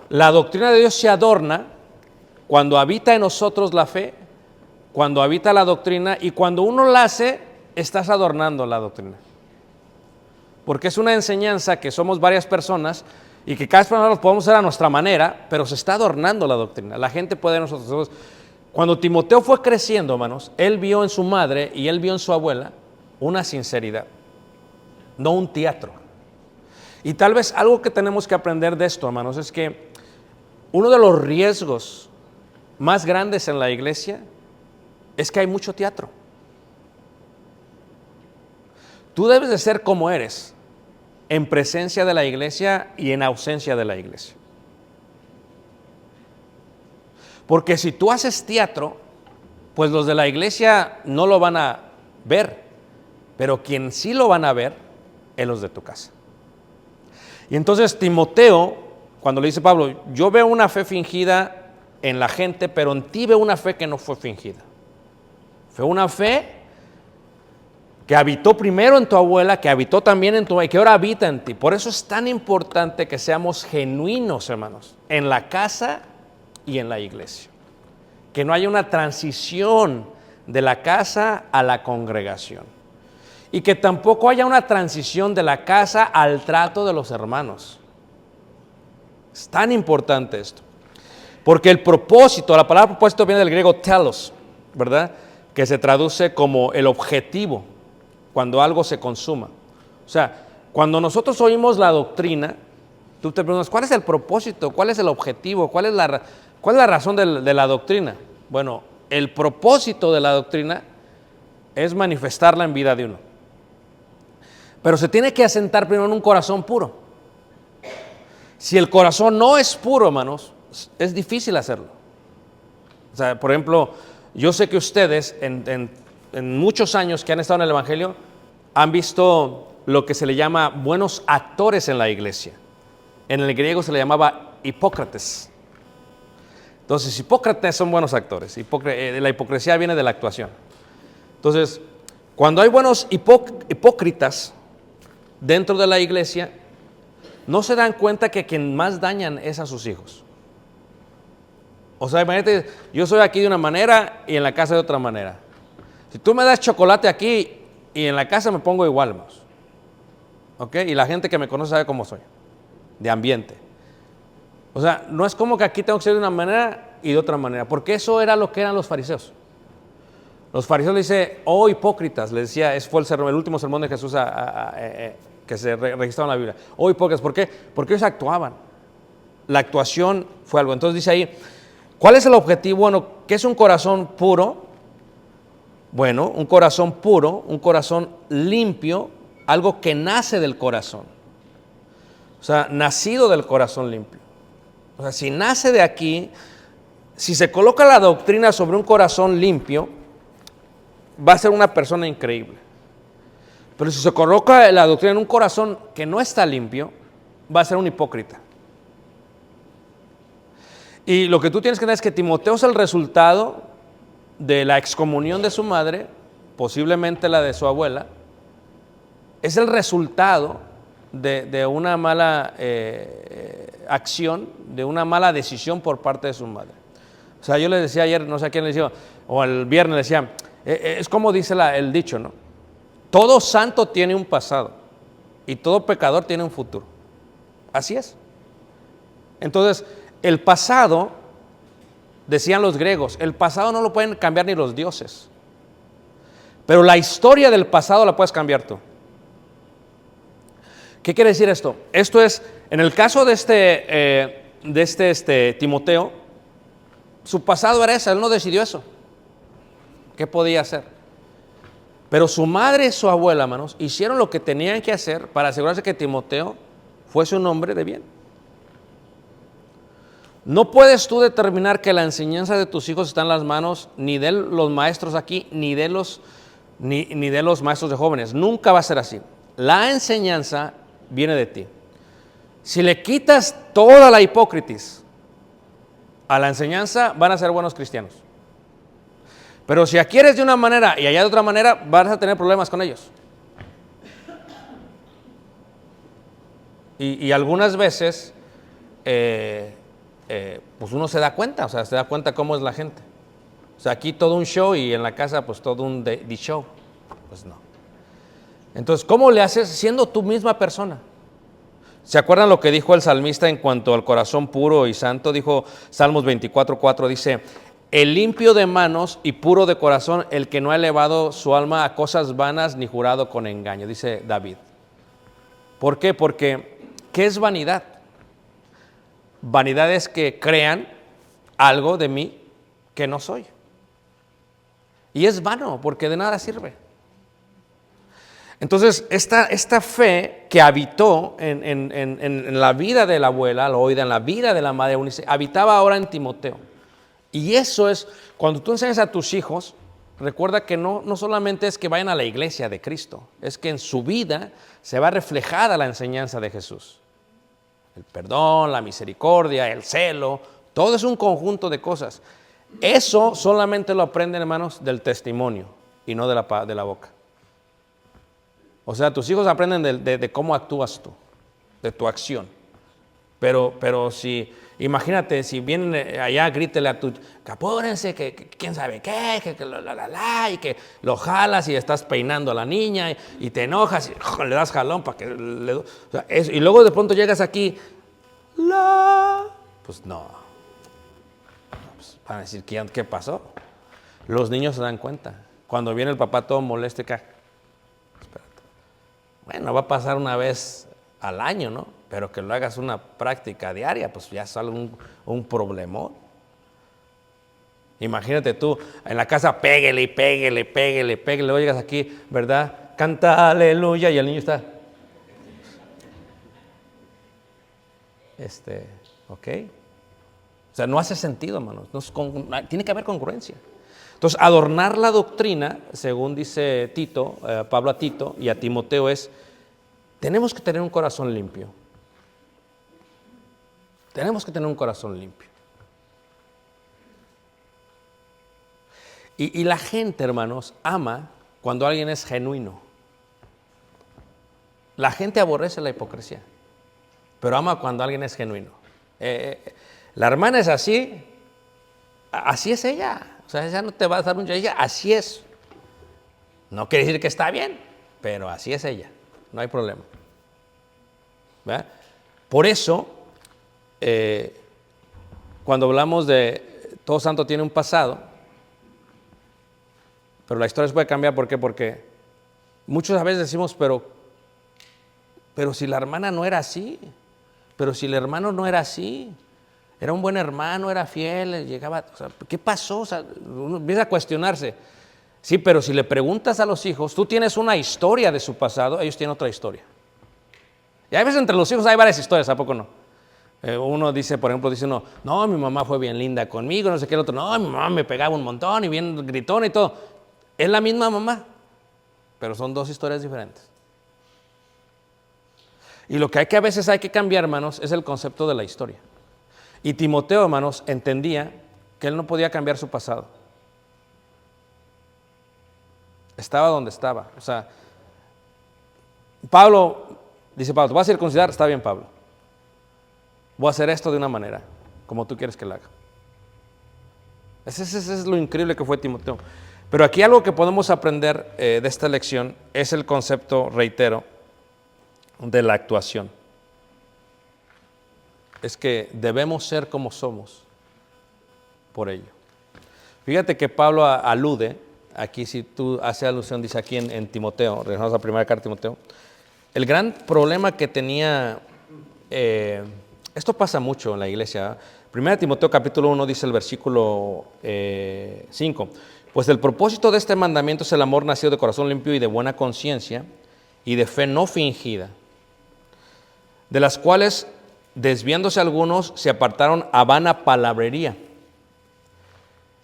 S4: la doctrina de Dios se adorna cuando habita en nosotros la fe, cuando habita la doctrina, y cuando uno la hace, estás adornando la doctrina. Porque es una enseñanza que somos varias personas y que cada persona lo podemos hacer a nuestra manera, pero se está adornando la doctrina. La gente puede nosotros. Cuando Timoteo fue creciendo, hermanos, él vio en su madre y él vio en su abuela una sinceridad, no un teatro. Y tal vez algo que tenemos que aprender de esto, hermanos, es que uno de los riesgos más grandes en la iglesia es que hay mucho teatro. Tú debes de ser como eres, en presencia de la iglesia y en ausencia de la iglesia. Porque si tú haces teatro, pues los de la iglesia no lo van a ver, pero quien sí lo van a ver es los de tu casa. Y entonces Timoteo, cuando le dice Pablo, yo veo una fe fingida en la gente, pero en ti veo una fe que no fue fingida. Fue una fe que habitó primero en tu abuela, que habitó también en tu y que ahora habita en ti. Por eso es tan importante que seamos genuinos, hermanos, en la casa y en la iglesia. Que no haya una transición de la casa a la congregación. Y que tampoco haya una transición de la casa al trato de los hermanos. Es tan importante esto. Porque el propósito, la palabra propósito viene del griego telos, ¿verdad? Que se traduce como el objetivo, cuando algo se consuma. O sea, cuando nosotros oímos la doctrina, tú te preguntas, ¿cuál es el propósito? ¿Cuál es el objetivo? ¿Cuál es la razón de la doctrina? Bueno, el propósito de la doctrina es manifestarla en vida de uno. Pero se tiene que asentar primero en un corazón puro. Si el corazón no es puro, hermanos, es difícil hacerlo. O sea, por ejemplo, yo sé que ustedes en muchos años que han estado en el Evangelio, han visto lo que se le llama buenos actores en la iglesia. En el griego se le llamaba hipócrates. Entonces, Hipócrates son buenos actores. La hipocresía viene de la actuación. Entonces, cuando hay buenos hipócritas dentro de la iglesia, no se dan cuenta que quien más dañan es a sus hijos. O sea, imagínate, yo soy aquí de una manera y en la casa de otra manera. Si tú me das chocolate aquí y en la casa me pongo igual, hermanos. ¿Ok? Y la gente que me conoce sabe cómo soy, de ambiente. O sea, no es como que aquí tengo que ser de una manera y de otra manera, porque eso era lo que eran los fariseos. Los fariseos le dice, oh hipócritas, le decía, fue el último sermón de Jesús que se registraba en la Biblia. Oh hipócritas, ¿por qué? Porque ellos actuaban. La actuación fue algo. Entonces dice ahí, ¿cuál es el objetivo? Bueno, ¿qué es un corazón puro? Bueno, un corazón puro, un corazón limpio, algo que nace del corazón. O sea, nacido del corazón limpio. O sea, si nace de aquí, si se coloca la doctrina sobre un corazón limpio, va a ser una persona increíble. Pero si se coloca la doctrina en un corazón que no está limpio, va a ser un hipócrita. Y lo que tú tienes que entender es que Timoteo es el resultado de la excomunión de su madre, posiblemente la de su abuela. Es el resultado de una mala acción, de una mala decisión por parte de su madre. O sea, yo les decía ayer, no sé a quién le decía, o el viernes le decía, es como dice el dicho, ¿no? Todo santo tiene un pasado y todo pecador tiene un futuro. Así es. Entonces, el pasado, decían los griegos, el pasado no lo pueden cambiar ni los dioses. Pero la historia del pasado la puedes cambiar tú. ¿Qué quiere decir esto? Esto es, en el caso de este Timoteo, su pasado era ese, él no decidió eso. ¿Qué podía hacer? Pero su madre y su abuela, hermanos, hicieron lo que tenían que hacer para asegurarse que Timoteo fuese un hombre de bien. No puedes tú determinar que la enseñanza de tus hijos está en las manos ni de los maestros aquí, ni de los maestros de jóvenes. Nunca va a ser así. La enseñanza viene de ti. Si le quitas toda la hipócrisis a la enseñanza, van a ser buenos cristianos. Pero si aquí eres de una manera y allá de otra manera, vas a tener problemas con ellos. Y algunas veces, pues uno se da cuenta, o sea, se da cuenta cómo es la gente. O sea, aquí todo un show y en la casa pues todo un show. Pues no. Entonces, ¿cómo le haces siendo tú misma persona? ¿Se acuerdan lo que dijo el salmista en cuanto al corazón puro y santo? Dijo Salmos 24:4, dice, el limpio de manos y puro de corazón, el que no ha elevado su alma a cosas vanas ni jurado con engaño, dice David. ¿Por qué? Porque, ¿qué es vanidad? Vanidad es que crean algo de mí que no soy. Y es vano, porque de nada sirve. Entonces, esta fe que habitó en la vida de la abuela, la oída, en la vida de la madre Eunice, habitaba ahora en Timoteo. Y eso es, cuando tú enseñas a tus hijos, recuerda que no solamente es que vayan a la iglesia de Cristo, es que en su vida se va reflejada la enseñanza de Jesús. El perdón, la misericordia, el celo, todo es un conjunto de cosas. Eso solamente lo aprenden, hermanos, del testimonio y no de la boca. O sea, tus hijos aprenden de cómo actúas tú, de tu acción. Pero si, imagínate, si vienen allá, grítele a tu, que apúrense, que quién sabe qué, y que lo jalas y estás peinando a la niña y te enojas y le das jalón para que o sea, y luego de pronto llegas aquí, pues no. Pues van a decir, ¿qué pasó? Los niños se dan cuenta. Cuando viene el papá todo molesto, espérate. Bueno, va a pasar una vez al año, ¿no? Pero que lo hagas una práctica diaria, pues ya sale un problemón. Imagínate tú, en la casa, pégale, luego llegas aquí, ¿verdad? Canta aleluya y el niño está. ¿Ok? O sea, no hace sentido, hermanos. Tiene que haber congruencia. Entonces, adornar la doctrina, según dice Tito, Pablo a Tito y a Timoteo, tenemos que tener un corazón limpio. Tenemos que tener un corazón limpio. Y la gente, hermanos, ama cuando alguien es genuino. La gente aborrece la hipocresía, pero ama cuando alguien es genuino. La hermana es así es ella. O sea, ella no te va a dar un ella, así es. No quiere decir que está bien, pero así es ella. No hay problema. ¿Verdad? Por eso, cuando hablamos de todo santo tiene un pasado, pero la historia se puede cambiar. ¿Por qué? Porque muchas veces decimos, pero si la hermana no era así, pero si el hermano no era así, era un buen hermano, era fiel, llegaba, o sea, ¿qué pasó? O sea, uno empieza a cuestionarse. Sí, pero si le preguntas a los hijos, tú tienes una historia de su pasado, ellos tienen otra historia. Y a veces entre los hijos hay varias historias, ¿a poco no? Uno dice, por ejemplo, no, mi mamá fue bien linda conmigo, no sé qué, el otro, no, mi mamá me pegaba un montón y bien gritona y todo. Es la misma mamá, pero son dos historias diferentes. Y lo que a veces hay que cambiar, hermanos, es el concepto de la historia. Y Timoteo, hermanos, entendía que él no podía cambiar su pasado. Estaba donde estaba. O sea, Pablo, dice Pablo, ¿te vas a circuncidar? Está bien, Pablo. Voy a hacer esto de una manera, como tú quieres que lo haga. Ese es lo increíble que fue Timoteo. Pero aquí algo que podemos aprender de esta lección es el concepto, reitero, de la actuación. Es que debemos ser como somos por ello. Fíjate que Pablo alude, aquí si tú haces alusión, dice aquí en Timoteo, regresamos a la primera carta de Timoteo, el gran problema que tenía, esto pasa mucho en la iglesia, Primera Timoteo capítulo 1 dice el versículo 5, pues el propósito de este mandamiento es el amor nacido de corazón limpio y de buena conciencia y de fe no fingida, de las cuales desviándose algunos se apartaron a vana palabrería.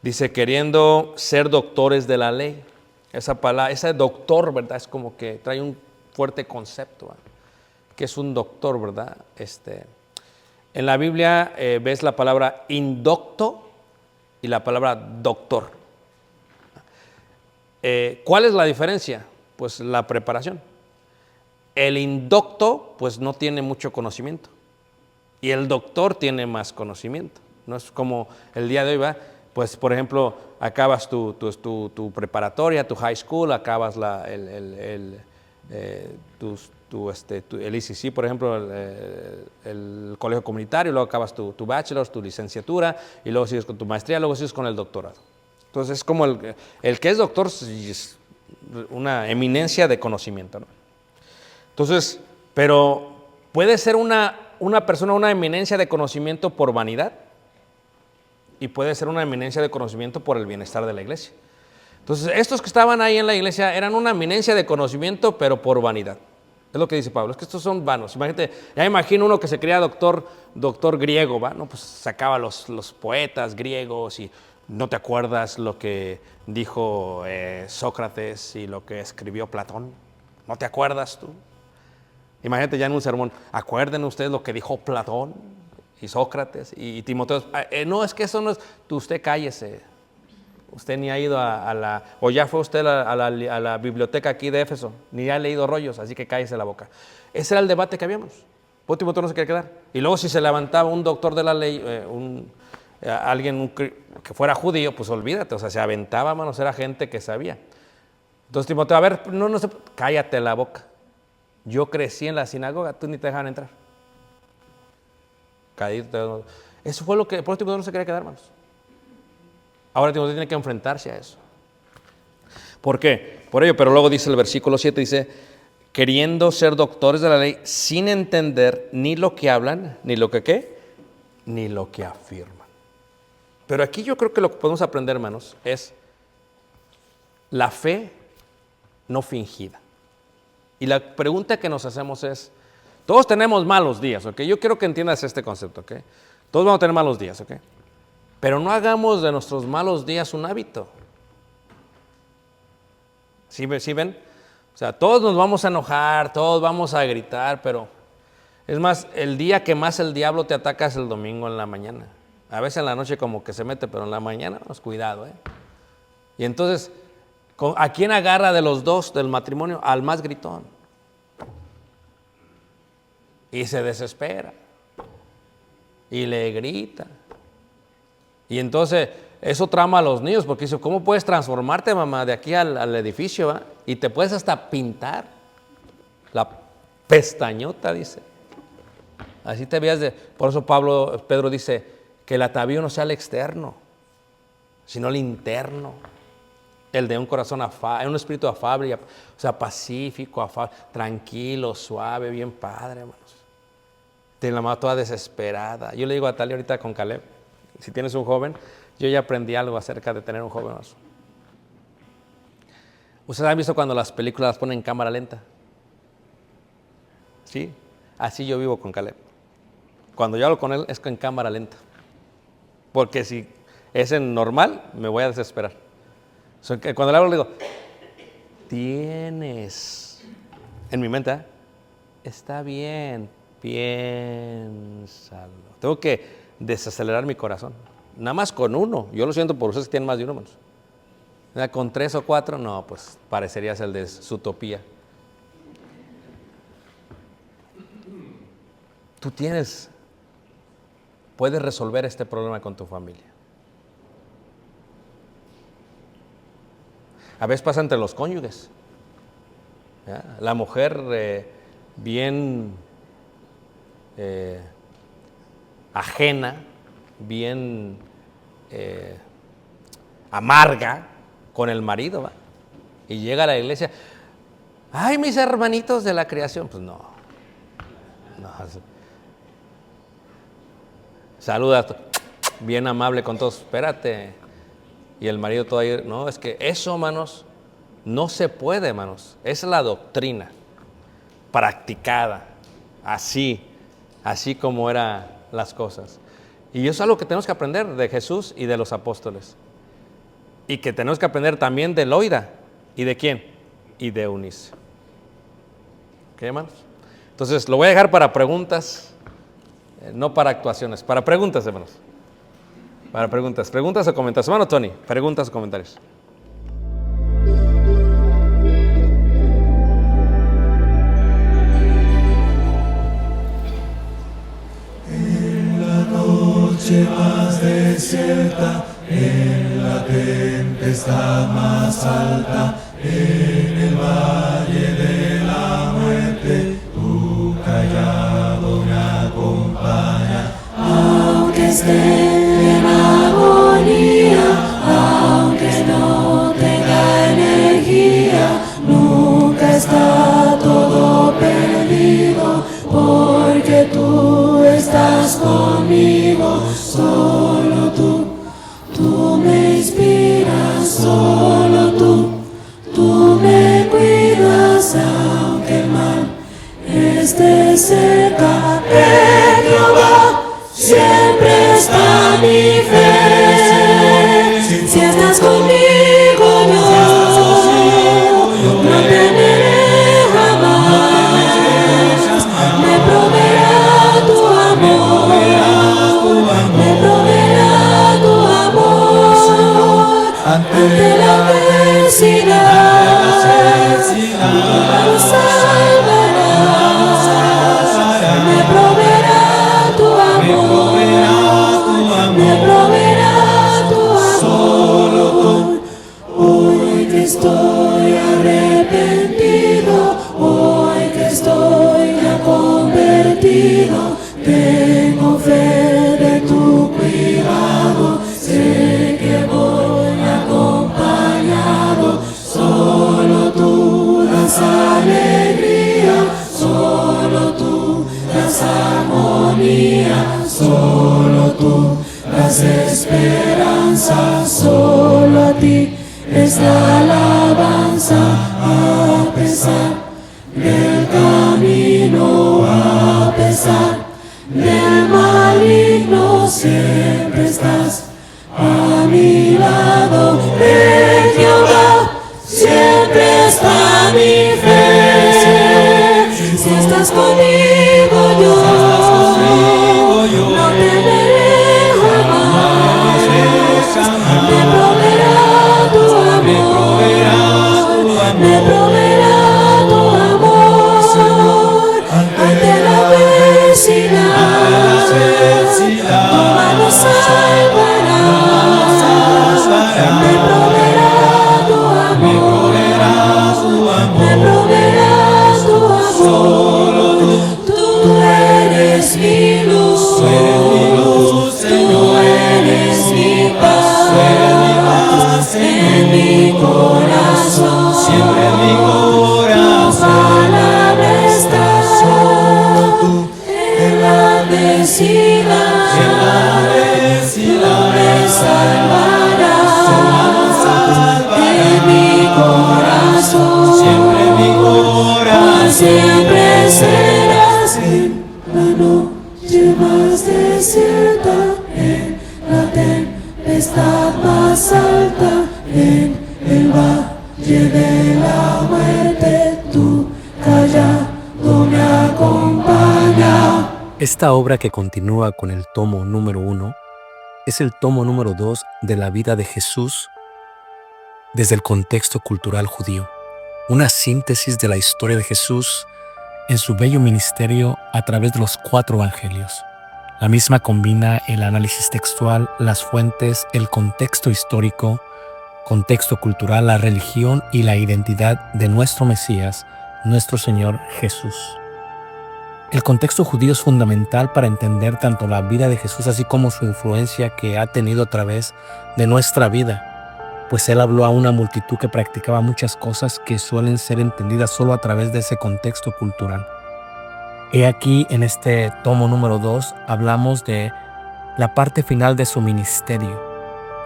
S4: Dice, queriendo ser doctores de la ley. Esa palabra, ese doctor, ¿verdad? Es como que trae un fuerte concepto, ¿verdad? Que es un doctor, ¿verdad? En la Biblia ves la palabra indocto y la palabra doctor. ¿Cuál es la diferencia? Pues la preparación. El indocto, pues no tiene mucho conocimiento. Y el doctor tiene más conocimiento. No es como el día de hoy, ¿verdad? Pues, por ejemplo, acabas tu preparatoria, tu high school, acabas el ICC, por ejemplo, el colegio comunitario, luego acabas tu bachelor, tu licenciatura, y luego sigues con tu maestría, luego sigues con el doctorado. Entonces, es como el que es doctor es una eminencia de conocimiento, ¿no? Entonces, pero puede ser una persona una eminencia de conocimiento por vanidad y puede ser una eminencia de conocimiento por el bienestar de la iglesia. Entonces, estos que estaban ahí en la iglesia eran una eminencia de conocimiento, pero por vanidad. Es lo que dice Pablo, es que estos son vanos. Imagínate, ya imagino uno que se creía doctor griego, ¿va? No, pues sacaba los poetas griegos y no te acuerdas lo que dijo Sócrates y lo que escribió Platón. ¿No te acuerdas tú? Imagínate ya en un sermón, acuerden ustedes lo que dijo Platón y Sócrates y Timoteo. No, es que eso no es, usted cállese. Usted ni ha ido o ya fue usted a la biblioteca aquí de Éfeso, ni ha leído rollos, así que cállese la boca. Ese era el debate que habíamos. Pues Timoteo no se quería quedar. Y luego si se levantaba un doctor de la ley, alguien que fuera judío, pues olvídate, o sea, se aventaba, manos, era gente que sabía. Entonces Timoteo, a ver, no sé, cállate la boca. Yo crecí en la sinagoga, tú ni te dejaban entrar. Cadito, eso fue lo que, por eso Timoteo no se quería quedar, hermanos. Ahora Timoteo tiene que enfrentarse a eso. ¿Por qué? Por ello, pero luego dice el versículo 7, dice, queriendo ser doctores de la ley, sin entender ni lo que hablan, ni lo que ¿qué? Ni lo que afirman. Pero aquí yo creo que lo que podemos aprender, hermanos, es la fe no fingida. Y la pregunta que nos hacemos es, todos tenemos malos días, ¿ok? Yo quiero que entiendas este concepto, ¿ok? Todos vamos a tener malos días, ¿ok? Pero no hagamos de nuestros malos días un hábito. ¿Sí ven? O sea, todos nos vamos a enojar, todos vamos a gritar, pero es más, el día que más el diablo te ataca es el domingo en la mañana. A veces en la noche como que se mete, pero en la mañana, pues cuidado, ¿eh? Y entonces, ¿a quién agarra de los dos del matrimonio? Al más gritón. Y se desespera. Y le grita. Y entonces eso trama a los niños, porque dice, ¿cómo puedes transformarte, mamá, de aquí al edificio? ¿Va? Y te puedes hasta pintar la pestañota, dice. Así te veas por eso Pedro dice que el atavío no sea el externo, sino el interno. El de un corazón afable, un espíritu afable, o sea, pacífico, afable, tranquilo, suave, bien padre, hermanos. Tiene la mano toda desesperada. Yo le digo a Talia ahorita con Caleb, si tienes un joven, yo ya aprendí algo acerca de tener un joven. ¿Ustedes han visto cuando las películas las ponen en cámara lenta? Sí, así yo vivo con Caleb. Cuando yo hablo con él es en cámara lenta. Porque si es en normal, me voy a desesperar. So, que cuando le hablo le digo, tienes, en mi mente, está bien, piénsalo. Tengo que desacelerar mi corazón. Nada más con uno. Yo lo siento por ustedes que tienen más de uno, hermanos. Con 3 o 4, no, pues parecería ser el de Zootopía. Tú puedes resolver este problema con tu familia. A veces pasa entre los cónyuges. ¿Ya? La mujer bien ajena, bien amarga con el marido, ¿va? Y llega a la iglesia, ay, mis hermanitos de la creación, pues no. Saluda, bien amable con todos, espérate. Y el marido todavía, no, es que eso, hermanos, no se puede, hermanos. Es la doctrina practicada, así como eran las cosas. Y eso es algo que tenemos que aprender de Jesús y de los apóstoles. Y que tenemos que aprender también de Loida. ¿Y de quién? Y de Eunice. ¿Qué, hermanos? Entonces, lo voy a dejar para preguntas, no para actuaciones, para preguntas, hermanos. Para preguntas o comentarios. Hermano Tony, preguntas o comentarios.
S1: En la noche más desierta, en la tempestad más alta, en el valle de la muerte, tu callado me acompaña.
S2: Aunque esté en agonía, aunque no tenga energía, nunca está todo perdido, porque tú estás conmigo. Solo tú me inspiras, solo tú me cuidas, aunque el mal esté cerca. En Jehová siempre está mi fe. Si estás conmigo, yo no temeré jamás. Me proveerá tu amor, me proveerá tu amor. Ante la adversidad, tu mano salvará. Me proveerá tu amor, me proveerá tu amor. Hoy que estoy arrepentido, hoy que estoy ya convertido, tengo fe de tu cuidado, sé que voy acompañado. Solo tú das alegría, solo tú das armonía, solo tú das esperanza, solo a ti es la alabanza. A pesar del camino, a pesar del maligno, siempre estás a mi lado. En Jehová siempre está mi fe. Si estás conmigo, yo no temeré jamás. Me proveerá tu amor, me proveerá tu amor. Ante la adversidad, tu mano salvará. Me proveerá tu amor, me proveerá tu amor. Tú eres mi luz, tú eres mi paz, en mi corazón,
S1: Siempre en mi corazón.
S2: tu palabra está. En la adversidad, tú me salvarás. En mi corazón,
S1: Siempre en mi corazón.
S2: siempre serás. En la noche más desierta, en la tempestad más alta, en el
S3: Esta obra, que continúa con el tomo número 1, es el tomo número 2 de la vida de Jesús desde el contexto cultural judío. Una síntesis de la historia de Jesús en su bello ministerio a través de los 4 evangelios. La misma combina el análisis textual, las fuentes, el contexto histórico, contexto cultural, la religión y la identidad de nuestro Mesías, nuestro Señor Jesús. El contexto judío es fundamental para entender tanto la vida de Jesús así como su influencia que ha tenido a través de nuestra vida, pues Él habló a una multitud que practicaba muchas cosas que suelen ser entendidas solo a través de ese contexto cultural. He aquí, en este tomo número 2, hablamos de la parte final de su ministerio,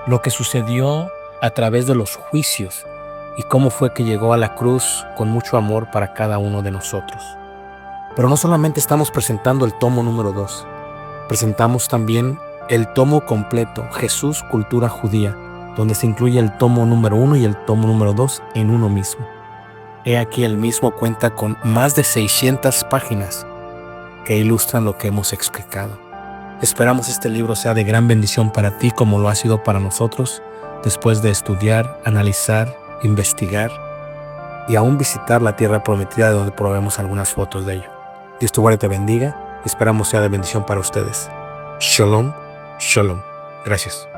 S3: lo que sucedió a través de los juicios y cómo fue que llegó a la cruz con mucho amor para cada uno de nosotros. Pero no solamente estamos presentando el tomo número 2, presentamos también el tomo completo, Jesús, Cultura Judía, donde se incluye el tomo número 1 y el tomo número 2 en uno mismo. He aquí, el mismo cuenta con más de 600 páginas que ilustran lo que hemos explicado. Esperamos este libro sea de gran bendición para ti como lo ha sido para nosotros, después de estudiar, analizar, investigar y aún visitar la tierra prometida, de donde probemos algunas fotos de ello. Dios te guarde y te bendiga. Esperamos sea de bendición para ustedes. Shalom, shalom. Gracias.